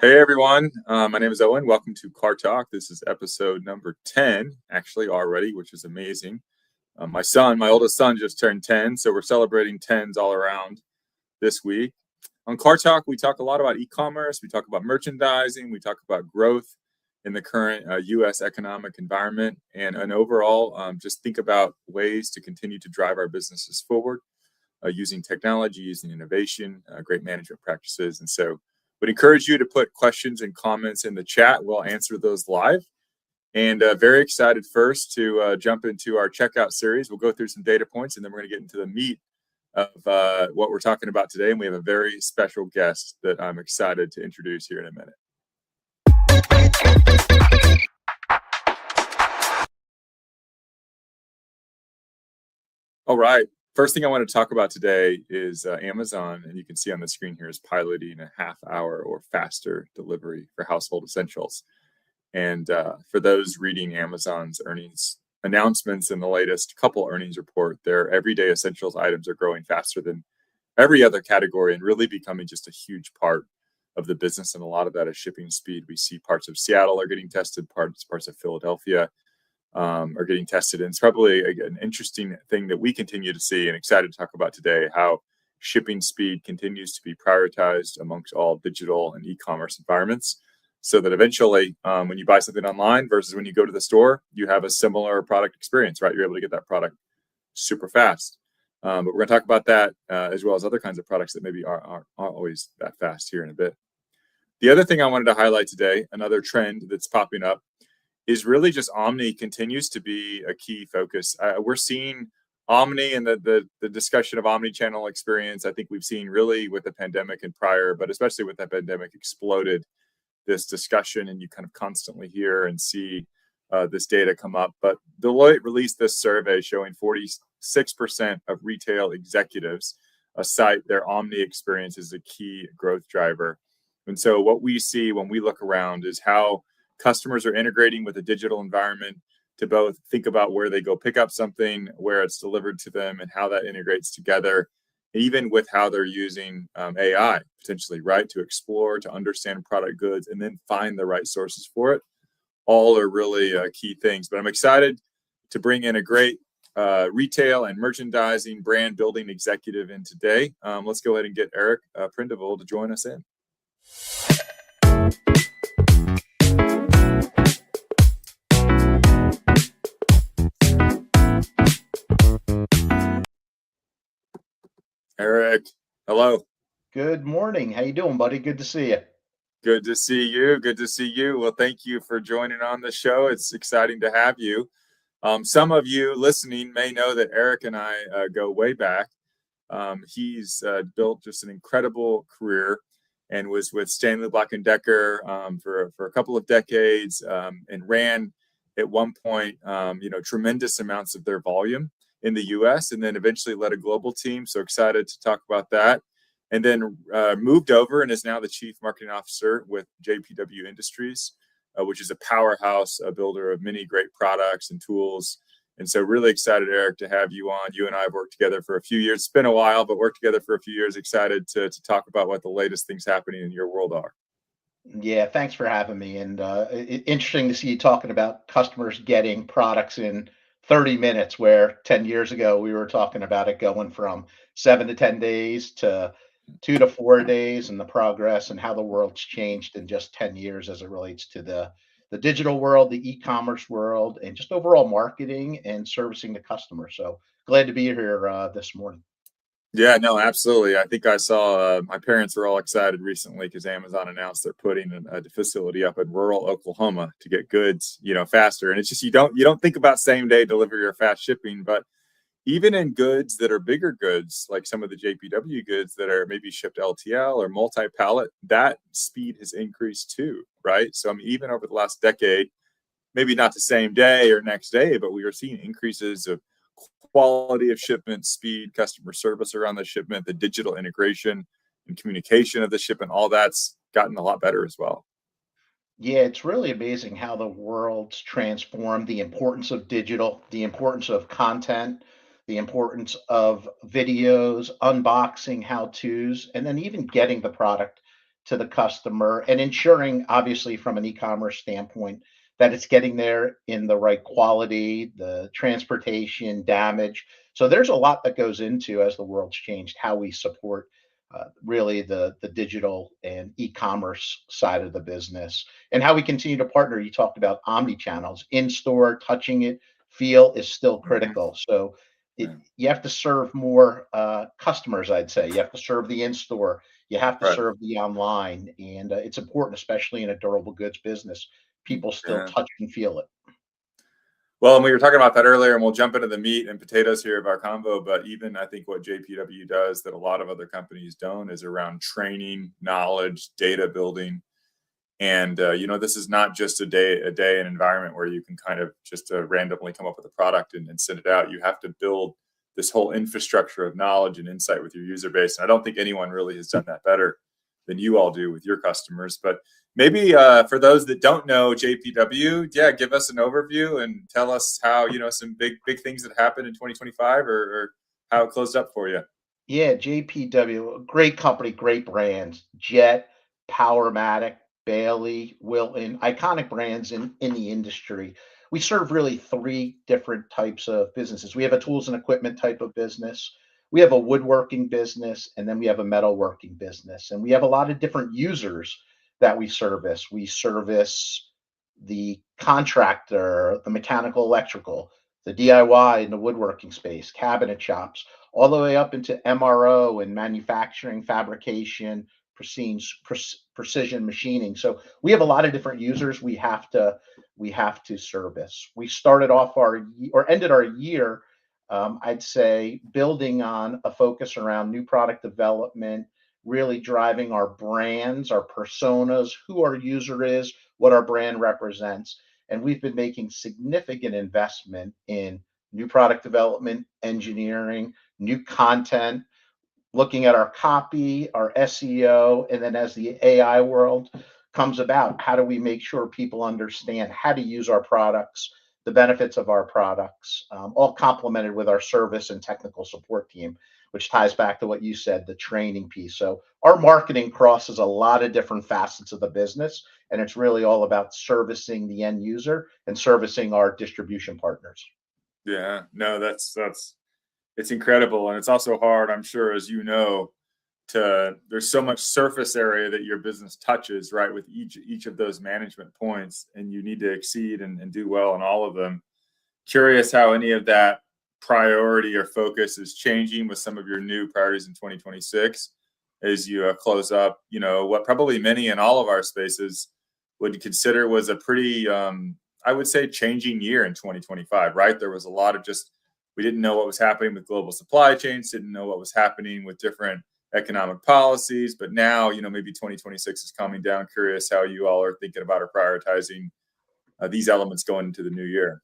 Hey everyone, my name is Owen. Welcome to CarrTalk. This is episode number 10, actually, already, which is amazing. My oldest son, just turned 10, so we're celebrating 10s all around this week. On CarrTalk, we talk a lot about e commerce, we talk about merchandising, we talk about growth in the current US economic environment, and overall, just think about ways to continue to drive our businesses forward using technology, using innovation, great management practices. And so would encourage you to put questions and comments in the chat. We'll answer those live. And very excited first to jump into our checkout series. We'll go through some data points and then we're going to get into the meat of what we're talking about today. And we have a very special guest that I'm excited to introduce here in a minute. All right. First thing I want to talk about today is Amazon, and you can see on the screen here is piloting a half-hour or faster delivery for household essentials. And for those reading Amazon's earnings announcements in the latest couple earnings report, their everyday essentials items are growing faster than every other category and really becoming just a huge part of the business. And a lot of that is shipping speed. We see parts of Seattle are getting tested, parts of Philadelphia are getting tested. And it's probably an interesting thing that we continue to see and excited to talk about today, how shipping speed continues to be prioritized amongst all digital and e-commerce environments, so that eventually when you buy something online versus when you go to the store, you have a similar product experience, right? You're able to get that product super fast. But we're going to talk about that as well as other kinds of products that maybe aren't always that fast here in a bit. The other thing I wanted to highlight today, another trend that's popping up, is really just Omni continues to be a key focus. We're seeing Omni and the discussion of omni-channel experience. I think we've seen really with the pandemic and prior, but especially with the pandemic, exploded this discussion, and you kind of constantly hear and see this data come up. But Deloitte released this survey showing 46% of retail executives cite their Omni experience as a key growth driver. And so what we see when we look around is how customers are integrating with a digital environment to both think about where they go pick up something, where it's delivered to them, and how that integrates together, even with how they're using AI potentially, right, to explore, to understand product goods, and then find the right sources for it. All are really key things. But I'm excited to bring in a great retail and merchandising brand building executive in today. Let's go ahead and get Eric Prindiville to join us in. Eric, hello. Good morning. How you doing, buddy? Good to see you. Good to see you. Good to see you. Well, thank you for joining on the show. It's exciting to have you. Some of you listening may know that Eric and I go way back. He's built just an incredible career and was with Stanley Black & Decker for a couple of decades and ran at one point, tremendous amounts of their volume in the US, and then eventually led a global team. So excited to talk about that. And then moved over and is now the chief marketing officer with JPW Industries, which is a powerhouse, a builder of many great products and tools. And so really excited, Eric, to have you on. You and I have worked together for a few years. It's been a while, but worked together for a few years. Excited to talk about what the latest things happening in your world are. Yeah, thanks for having me. And interesting to see you talking about customers getting products in 30 minutes, where 10 years ago we were talking about it going from 7 to 10 days to 2 to 4 days, and the progress and how the world's changed in just 10 years as it relates to the digital world, the e-commerce world, and just overall marketing and servicing the customer. So glad to be here this morning. Yeah, no, absolutely. I think I saw my parents were all excited recently because Amazon announced they're putting a facility up in rural Oklahoma to get goods, faster. And it's just you don't think about same day delivery or fast shipping, but even in goods that are bigger goods, like some of the JPW goods that are maybe shipped LTL or multi-pallet, that speed has increased too, right? So I mean, even over the last decade, maybe not the same day or next day, but we are seeing increases of quality of shipment, speed, customer service around the shipment, the digital integration and communication of the shipment, all that's gotten a lot better as well. Yeah, it's really amazing how the world's transformed, the importance of digital, the importance of content, the importance of videos, unboxing, how to's, and then even getting the product to the customer and ensuring, obviously, from an e-commerce standpoint, that it's getting there in the right quality, the transportation, damage. So there's a lot that goes into, as the world's changed, how we support really the digital and e-commerce side of the business, and how we continue to partner. You talked about omni channels, in store, touching it, feel is still Mhm. critical. So Yeah. you have to serve more customers. I'd say you have to serve the in store, you have to Right. serve the online, and it's important, especially in a durable goods business. People still Yeah. touch and feel it. Well, and we were talking about that earlier, and we'll jump into the meat and potatoes here of our combo. But even I think what JPW does that a lot of other companies don't is around training, knowledge, data building, and this is not just a day an environment where you can kind of just randomly come up with a product and send it out. You have to build this whole infrastructure of knowledge and insight with your user base, and I don't think anyone really has done that better than you all do with your customers. But maybe for those that don't know JPW, yeah, give us an overview and tell us how some big things that happened in 2025, or how it closed up for you. Yeah, JPW, great company, great brands. Jet, Powermatic, Bailey, Wilton, iconic brands in the industry. We serve really three different types of businesses. We have a tools and equipment type of business. We have a woodworking business, and then we have a metalworking business. And we have a lot of different users that we service. We service the contractor, the mechanical, electrical, the DIY in the woodworking space, cabinet shops, all the way up into MRO and manufacturing, fabrication, precision machining. So we have a lot of different users we have to service. We started off or ended our year, I'd say, building on a focus around new product development, really driving our brands, our personas, who our user is, what our brand represents. And we've been making significant investment in new product development, engineering, new content, looking at our copy, our SEO, and then as the AI world comes about, how do we make sure people understand how to use our products, the benefits of our products, all complemented with our service and technical support team, which ties back to what you said, the training piece. So our marketing crosses a lot of different facets of the business, and it's really all about servicing the end user and servicing our distribution partners. Yeah, no, that's it's incredible, and it's also hard, I'm sure, as you know, to there's so much surface area that your business touches, right, with each of those management points, and you need to exceed and do well in all of them. Curious how any of that priority or focus is changing with some of your new priorities in 2026 as you close up, what probably many in all of our spaces would consider was a pretty, I would say, changing year in 2025, right? There was a lot of just, we didn't know what was happening with global supply chains, didn't know what was happening with different economic policies. But now, maybe 2026 is coming down. Curious how you all are thinking about or prioritizing these elements going into the new year.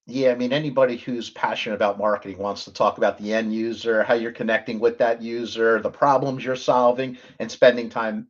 Yeah, I mean, anybody who's passionate about marketing wants to talk about the end user, how you're connecting with that user, the problems you're solving, and spending time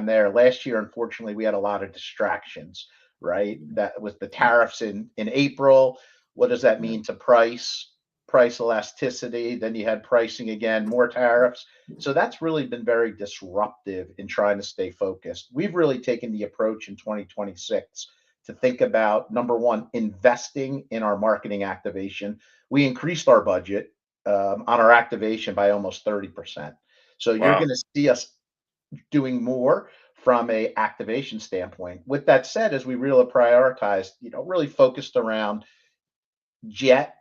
there. Last year, unfortunately, we had a lot of distractions, right? That was the Yeah. tariffs in April. What does that Yeah. mean to price elasticity? Then you had pricing again, more tariffs. So that's really been very disruptive in trying to stay focused. We've really taken the approach in 2026 to think about, number one, investing in our marketing activation. We increased our budget on our activation by almost 30%. So you're Wow. going to see us doing more from a activation standpoint. With that said, as we really prioritized, really focused around Jet,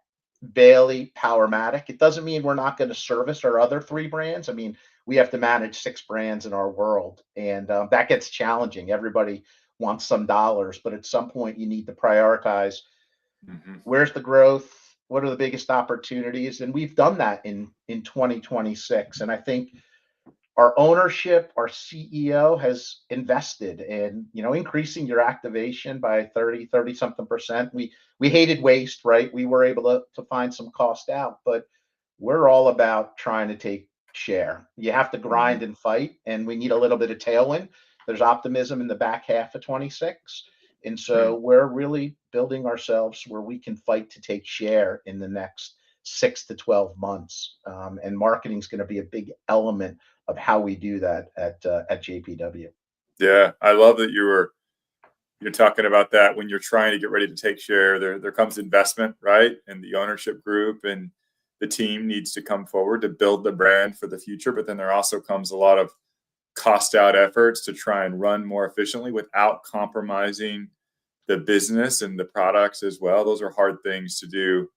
Bailey, Powermatic. It doesn't mean we're not going to service our other three brands. I mean, we have to manage six brands in our world, and that gets challenging. Everybody wants some dollars, but at some point, you need to prioritize Hmm. where's the growth, what are the biggest opportunities, and we've done that in 2026. And I think our ownership, our CEO has invested in, increasing your activation by 30 something percent. We hated waste, right? We were able to find some cost out, but we're all about trying to take share. You have to Hmm. grind and fight, and we need a little bit of tailwind. There's optimism in the back half of 26. And so we're really building ourselves where we can fight to take share in the next 6 to 12 months. And marketing is going to be a big element of how we do that at JPW. Yeah, I love that you're talking about that when you're trying to get ready to take share. There comes investment, right? And the ownership group and the team needs to come forward to build the brand for the future. But then there also comes a lot of cost out efforts to try and run more efficiently without compromising the business and the products as well. Those are hard things to do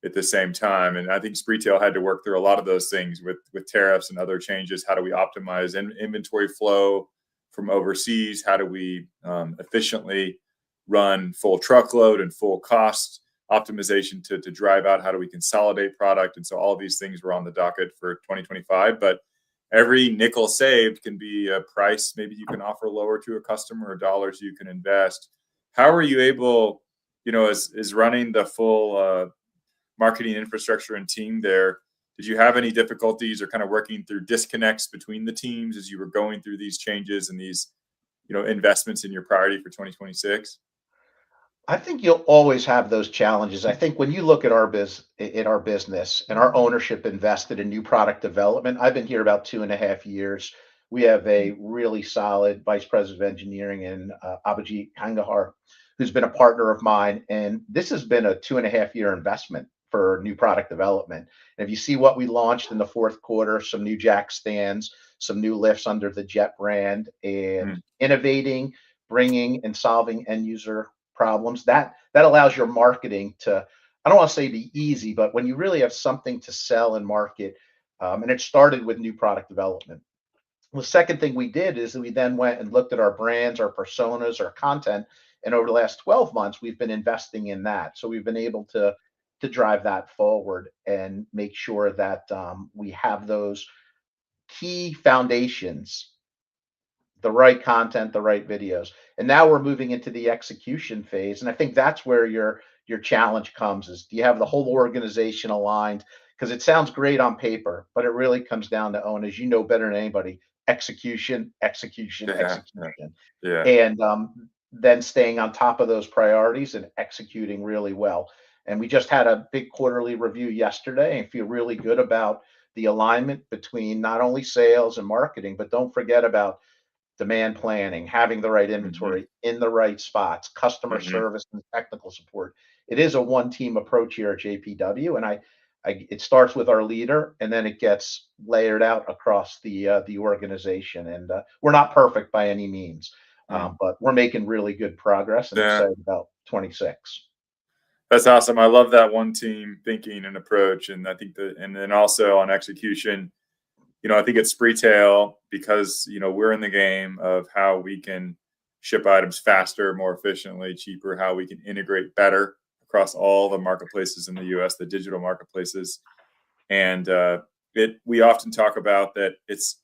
at the same time. And I think Spreetail had to work through a lot of those things with tariffs and other changes. How do we optimize inventory flow from overseas? How do we efficiently run full truckload and full cost optimization to drive out? How do we consolidate product? And so all of these things were on the docket for 2025. But every nickel saved can be a price maybe you can offer lower to a customer or dollars you can invest. How are you able, as running the full marketing infrastructure and team there, did you have any difficulties or kind of working through disconnects between the teams as you were going through these changes and these, investments in your priority for 2026? I think you'll always have those challenges. I think when you look at our business and our ownership invested in new product development, I've been here about 2.5 years. We have a really solid vice president of engineering in Abhijit Kangahar, who's been a partner of mine, and this has been a 2.5 year investment for new product development. And if you see what we launched in the fourth quarter, some new jack stands, some new lifts under the Jet brand, and Mm, innovating, bringing and solving end user problems, that allows your marketing to, I don't want to say be easy, but when you really have something to sell and market, and it started with new product development. The second thing we did is that we then went and looked at our brands, our personas, our content, and over the last 12 months we've been investing in that, so we've been able to drive that forward and make sure that we have those key foundations, the right content, the right videos. And now we're moving into the execution phase. And I think that's where your challenge comes is, do you have the whole organization aligned? Because it sounds great on paper, but it really comes down to, Owen, as you know better than anybody, execution, execution, yeah, yeah, execution. yeah. And then staying on top of those priorities and executing really well. And we just had a big quarterly review yesterday and feel really good about the alignment between not only sales and marketing, but don't forget about demand planning, having the right Hmm. inventory in the right spots, customer Hmm. service and technical support. It is a one team approach here at JPW, and it starts with our leader, and then it gets layered out across the organization. And we're not perfect by any means, Mm. but we're making really good progress, and Yeah, excited about 26. that's awesome. I love that one team thinking and approach. And I think and then also on execution, I think it's Spreetail because, we're in the game of how we can ship items faster, more efficiently, cheaper, how we can integrate better across all the marketplaces in the US, the digital marketplaces. And we often talk about that it's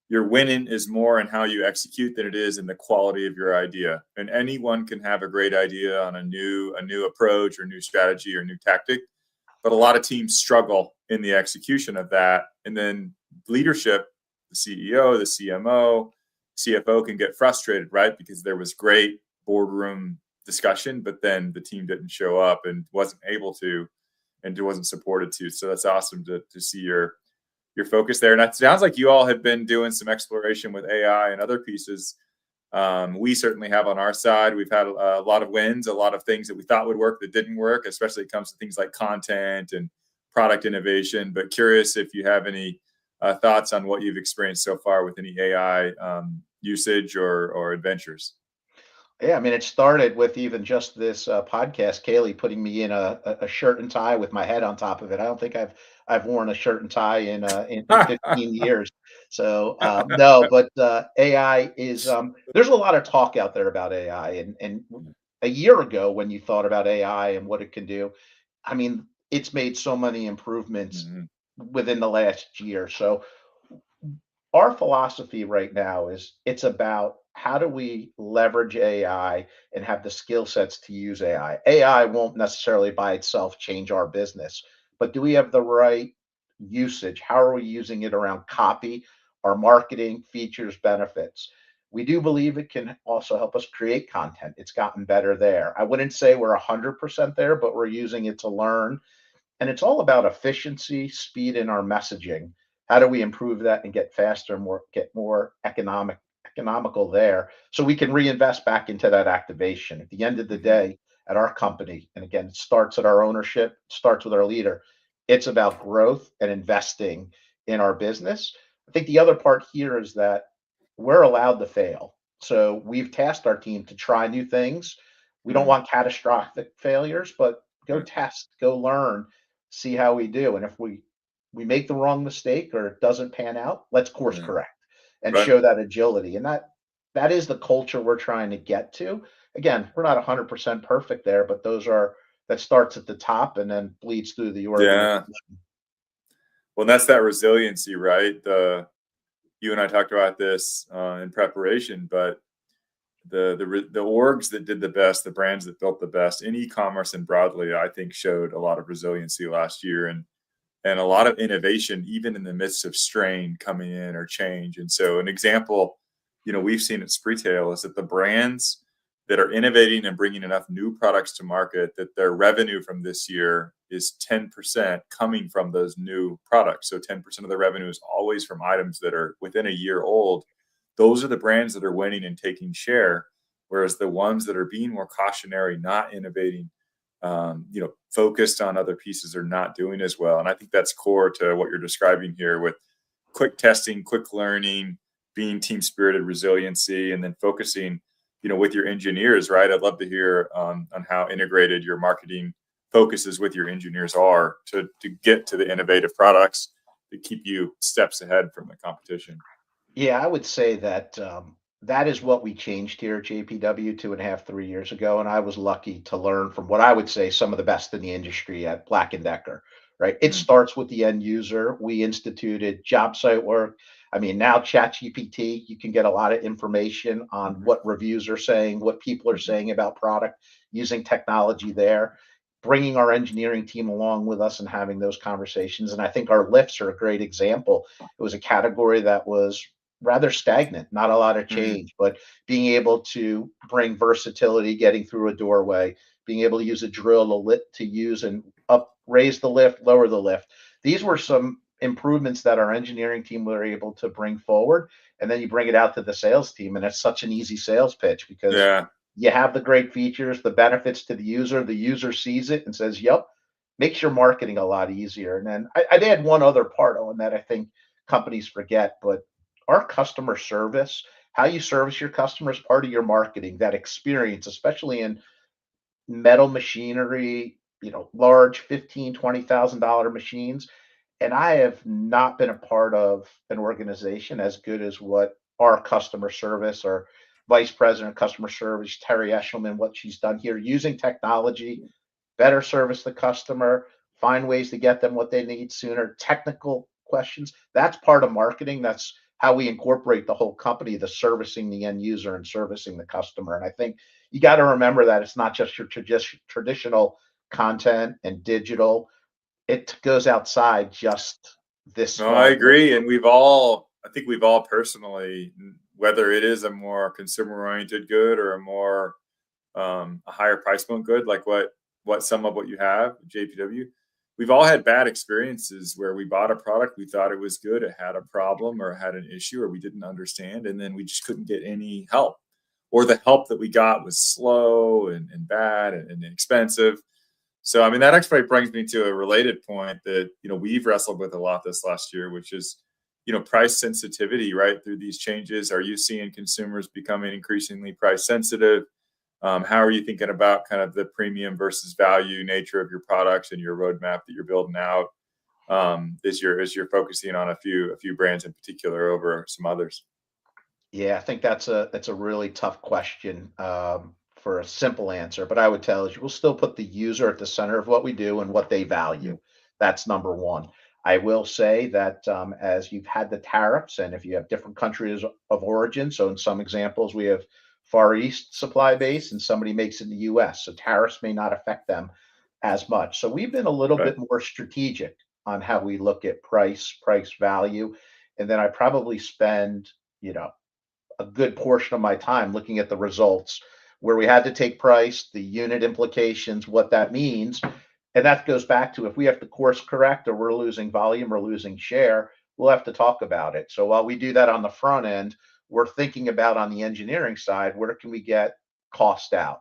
your winning is more in how you execute than it is in the quality of your idea. And anyone can have a great idea on a new approach or new strategy or new tactic, but a lot of teams struggle in the execution of that. And then leadership, the CEO, the CMO, CFO can get frustrated, right? Because there was great boardroom discussion, but then the team didn't show up and wasn't able to and wasn't supported to. So that's awesome to see your focus there. And it sounds like you all have been doing some exploration with AI and other pieces. We certainly have on our side. We've had a lot of wins, a lot of things that we thought would work that didn't work, especially when it comes to things like content and product innovation. But curious if you have any thoughts on what you've experienced so far with any AI usage or adventures. Yeah, I mean, it started with even just this podcast, Kaylee putting me in a shirt and tie with my head on top of it. I don't think I've worn a shirt and tie in 15 years. So no, but AI is there's a lot of talk out there about AI, and a year ago when you thought about AI and what it can do, I mean, it's made so many improvements Mhm. within the last year. So our philosophy right now is it's about how do we leverage AI and have the skill sets to use AI. AI won't necessarily by itself change our business, but do we have the right usage? How are we using it around copy, our marketing, features, benefits? We do believe it can also help us create content. It's gotten better there. I wouldn't say we're 100% there, but we're using it to learn. And it's all about efficiency, speed, and our messaging. How do we improve that and get faster, get more economical there, so we can reinvest back into that activation? At the end of the Hmm. day, at our company, and again, it starts at our ownership, starts with our leader. It's about growth and investing in our business. I think the other part here is that we're allowed to fail. So we've tasked our team to try new things. We don't Mm. want catastrophic failures, but go Right. test, go learn, see how we do. And if we make the wrong mistake or it doesn't pan out, let's course Yeah. correct and Right. show that agility. And that is the culture we're trying to get to. Again, we're not 100% perfect there, but that starts at the top and then bleeds through the organization. Yeah. Well, that's that resiliency, right? The You and I talked about this in preparation, but the orgs that did the best, the brands that built the best in e-commerce and broadly, I think showed a lot of resiliency last year, and a lot of innovation, even in the midst of strain coming in or change. And so, an example, we've seen at Spreetail is that the brands that are innovating and bringing enough new products to market that their revenue from this year is 10% coming from those new products. So 10% of the revenue is always from items that are within a year old. Those are the brands that are winning and taking share, whereas the ones that are being more cautionary, not innovating, focused on other pieces are not doing as well. And I think that's core to what you're describing here with quick testing, quick learning, being team spirited, resiliency, and then focusing, with your engineers, right? I'd love to hear on how integrated your marketing focuses with your engineers are to get to the innovative products that keep you steps ahead from the competition. Yeah, I would say that that is what we changed here at JPW 2.5, 3 years ago, and I was lucky to learn from what I would say some of the best in the industry at Black and Decker. Right, it Mm, starts with the end user. We instituted job site work. I mean, now ChatGPT, you can get a lot of information on mhm, what reviews are saying, what people are mhm. saying about product, using technology there. Bringing our engineering team along with us and having those conversations. And I think our lifts are a great example. It was a category that was rather stagnant, not a lot of Mhm. change, but being able to bring versatility, getting through a doorway, being able to use a drill to use and raise the lift, lower the lift. These were some improvements that our engineering team were able to bring forward. And then you bring it out to the sales team, and it's such an easy sales pitch because Yeah. you have the great features, the benefits to the user sees it and says, yep, makes your marketing a lot easier. And then I'd add one other part on that I think companies forget, but our customer service, how you service your customers, part of your marketing, that experience, especially in metal machinery, large 15, $20,000 machines. And I have not been a part of an organization as good as what our customer service or vice president of customer service, Terry Eshelman, what she's done here using technology, better service the customer, find ways to get them what they need sooner, technical questions. That's part of marketing. That's how we incorporate the whole company, the servicing the end user and servicing the customer. And I think you got to remember that it's not just your traditional content and digital. It goes outside just this No, I small group. agree. And I think we've all personally, whether it is a more consumer oriented good or a higher price point good, like what some of what you have, JPW, we've all had bad experiences where we bought a product, we thought it was good, it had a problem or it had an issue or we didn't understand, and then we just couldn't get any help. Or the help that we got was slow and bad and expensive. So, I mean, that actually brings me to a related point that, we've wrestled with a lot this last year, which is, price sensitivity, right? Through these changes, are you seeing consumers becoming increasingly price sensitive? How are you thinking about kind of the premium versus value nature of your products and your roadmap that you're building out? As you're focusing on a few brands in particular over some others? Yeah, I think that's a really tough question for a simple answer. But I would tell you, we'll still put the user at the center of what we do and what they Mhm. value. That's number one. I will say that as you've had the tariffs, and if you have different countries of origin, so in some examples we have Far East supply base, and somebody makes it in the U.S., so tariffs may not affect them as much. So we've been a little Right. bit more strategic on how we look at price value, and then I probably spend you know a good portion of my time looking at the results where we had to take price, the unit implications, what that means. And that goes back to if we have to course correct or we're losing volume or losing share, we'll have to talk about it. So while we do that on the front end, we're thinking about on the engineering side, where can we get cost out?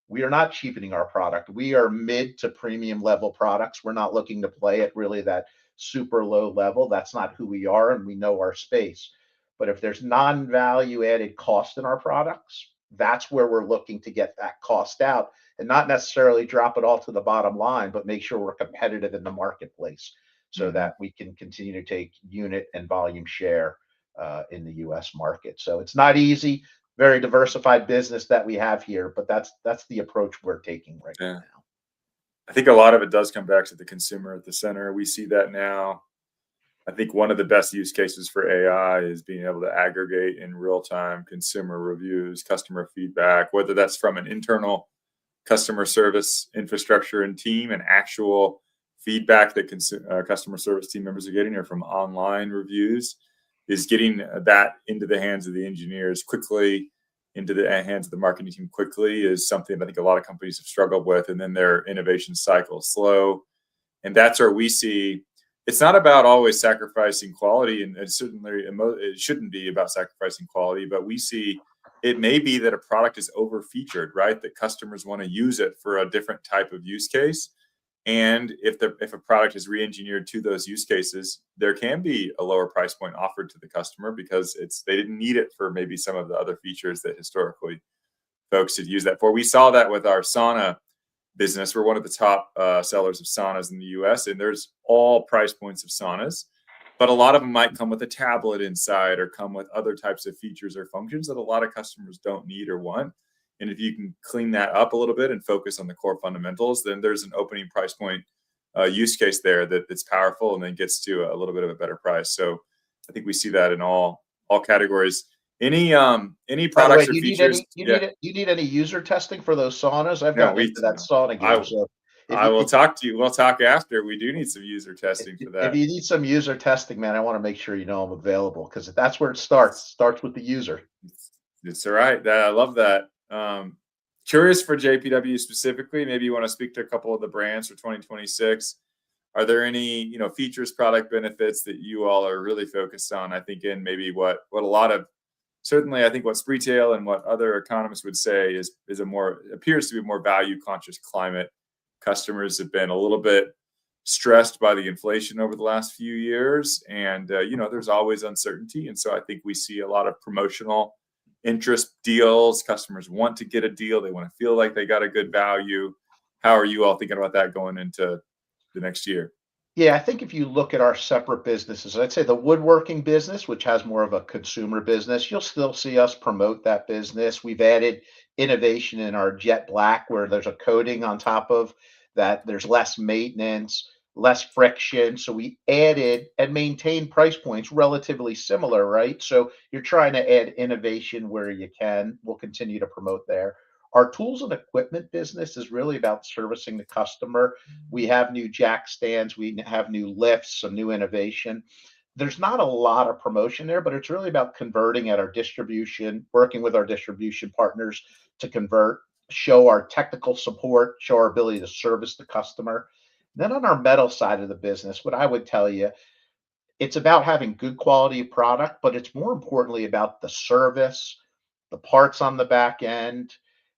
We are not cheapening our product. We are mid to premium level products. We're not looking to play at really that super low level. That's not who we are, and we know our space. But if there's non value added cost in our products, that's where we're looking to get that cost out and not necessarily drop it all to the bottom line, but make sure we're competitive in the marketplace so Hmm. that we can continue to take unit and volume share in the US market. So it's not easy, very diversified business that we have here, but that's the approach we're taking right Yeah. now. I think a lot of it does come back to the consumer at the center. We see that now. I think one of the best use cases for AI is being able to aggregate in real time consumer reviews, customer feedback, whether that's from an internal customer service infrastructure and team and actual feedback that customer service team members are getting, or from online reviews, is getting that into the hands of the engineers quickly, into the hands of the marketing team quickly, is something I think a lot of companies have struggled with. And then their innovation cycle is slow. And that's where we see it's not about always sacrificing quality, and certainly it shouldn't be about sacrificing quality, but we see it may be that a product is over featured, right? That customers want to use it for a different type of use case. And if a product is re-engineered to those use cases, there can be a lower price point offered to the customer because they didn't need it for maybe some of the other features that historically folks had used that for. We saw that with our sauna business. We're one of the top sellers of saunas in the US, and there's all price points of saunas, but a lot of them might come with a tablet inside or come with other types of features or functions that a lot of customers don't need or want. And if you can clean that up a little bit and focus on the core fundamentals, then there's an opening price point use case there that's powerful and then gets to a little bit of a better price. So I think we see that in all categories. Any By the way, products or do you need features? any you Yeah, need it you need any user testing for those saunas? I've no, gotten we into that no. sauna game. I So if I you will if, talk to you. We'll talk after. We do need some user testing for if that. you need some user testing, man, I want to make sure you know I'm available because that's where it starts with the user. It's all right. I love that. Curious for JPW specifically. Maybe you want to speak to a couple of the brands for 2026. Are there any features, product benefits that you all are really focused on? I think in maybe what a lot of certainly I think what retail and what other economists would say is a more appears to be a more value conscious climate. Customers have been a little bit stressed by the inflation over the last few years, and there's always uncertainty, and so I think we see a lot of promotional interest deals. Customers want to get a deal; they want to feel like they got a good value. How are you all thinking about that going into the next year? Yeah, I think if you look at our separate businesses, I'd say the woodworking business, which has more of a consumer business, you'll still see us promote that business. We've added innovation in our jet black, where there's a coating on top of that. There's less maintenance, less friction. So we added and maintained price points relatively similar, right? So you're trying to add innovation where you can. We'll continue to promote there. Our tools and equipment business is really about servicing the customer. We have new jack stands, we have new lifts, some new innovation. There's not a lot of promotion there, but it's really about converting at our distribution, working with our distribution partners to convert, show our technical support, show our ability to service the customer. Then on our metal side of the business, what I would tell you, it's about having good quality product, but it's more importantly about the service, the parts on the back end.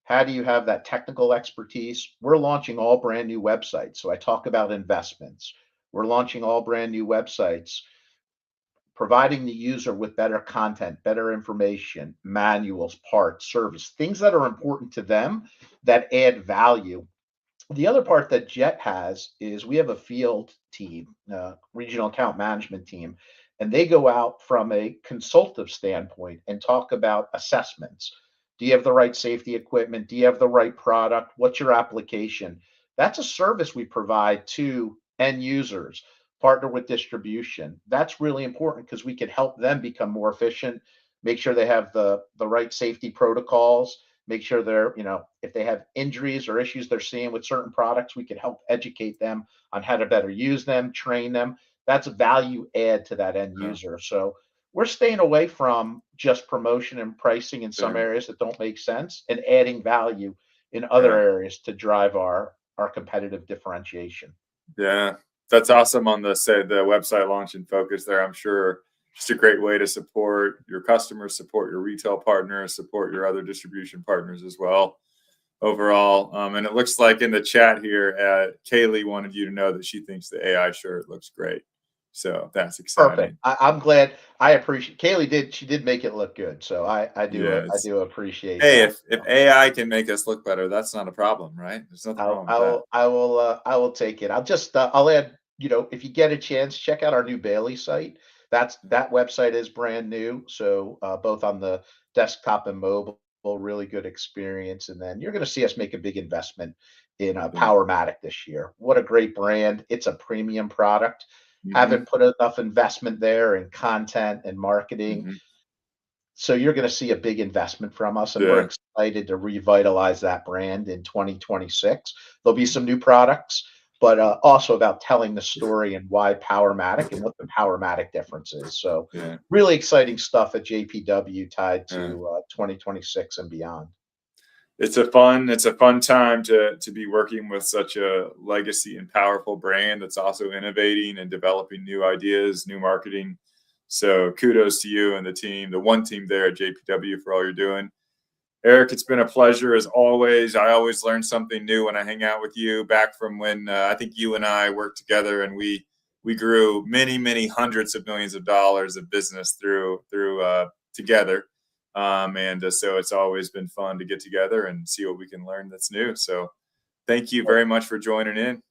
How do you have that technical expertise? We're launching all brand new websites. So I talk about investments. We're launching all brand new websites, providing the user with better content, better information, manuals, parts, service, things that are important to them that add value. The other part that Jet has is we have a field team, regional account management team, and they go out from a consultative standpoint and talk about assessments. Do you have the right safety equipment? Do you have the right product? What's your application? That's a service we provide to end users, partner with distribution. That's really important because we can help them become more efficient, make sure they have the right safety protocols, make sure they're, if they have injuries or issues they're seeing with certain products, we can help educate them on how to better use them, train them. That's a value add to that end Uh, user. So we're staying away from just promotion and pricing in some yeah, areas that don't make sense and adding value in other yeah, areas to drive our competitive differentiation. yeah. That's awesome on the website launch and focus there. I'm sure just a great way to support your customers, support your retail partners, support your other distribution partners as well overall. And it looks like in the chat here, Kaylee wanted you to know that she thinks the AI shirt looks great. So that's Perfect. exciting. I'm glad. I appreciate Kaylee did she did make it look good, so Yeah, I it's do appreciate hey, that. if AI can make us look better, that's not a problem, right? There's nothing wrong with that. I will take it. I'll add, if you get a chance, check out our new Bailey site. That website is brand new, so both on the desktop and mobile, really good experience. And then you're going to see us make a big investment in Yeah. Powermatic this year. What a great brand! It's a premium product. Hmm. Haven't put enough investment there in content and marketing, Hmm. so you're going to see a big investment from us, and we're Yeah. excited to revitalize that brand in 2026. There'll be some new products, but also about telling the story and why Powermatic and what the Powermatic difference is. So, Yeah. really exciting stuff at JPW tied Yeah. to 2026 and beyond. It's a fun time to be working with such a legacy and powerful brand that's also innovating and developing new ideas, new marketing. So kudos to you and the team, the one team there at JPW for all you're doing. Eric, it's been a pleasure as always. I always learn something new when I hang out with you. Back from when I think you and I worked together, and we grew many hundreds of millions of dollars of business through together. And so it's always been fun to get together and see what we can learn that's new. So thank you very much for joining in.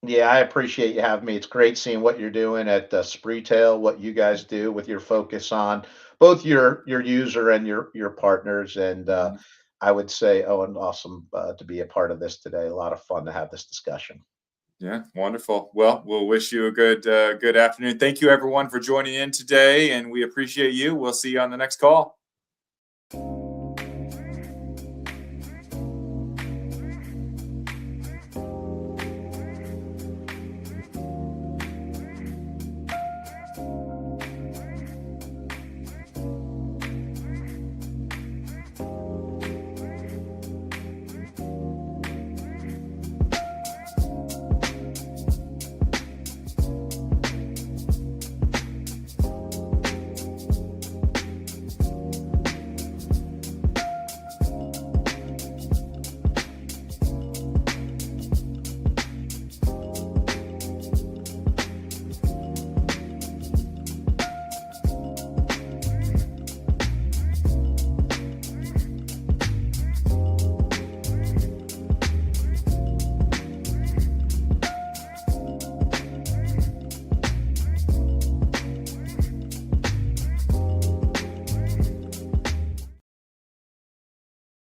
Yeah, I appreciate you having me. It's great seeing what you're doing at Spreetail, what you guys do with your focus on both your user and your partners. And Mhm. I would say, oh, and awesome to be a part of this today. A lot of fun to have this discussion. Yeah, wonderful. Well, we'll wish you a good afternoon. Thank you everyone for joining in today, and we appreciate you. We'll see you on the next call.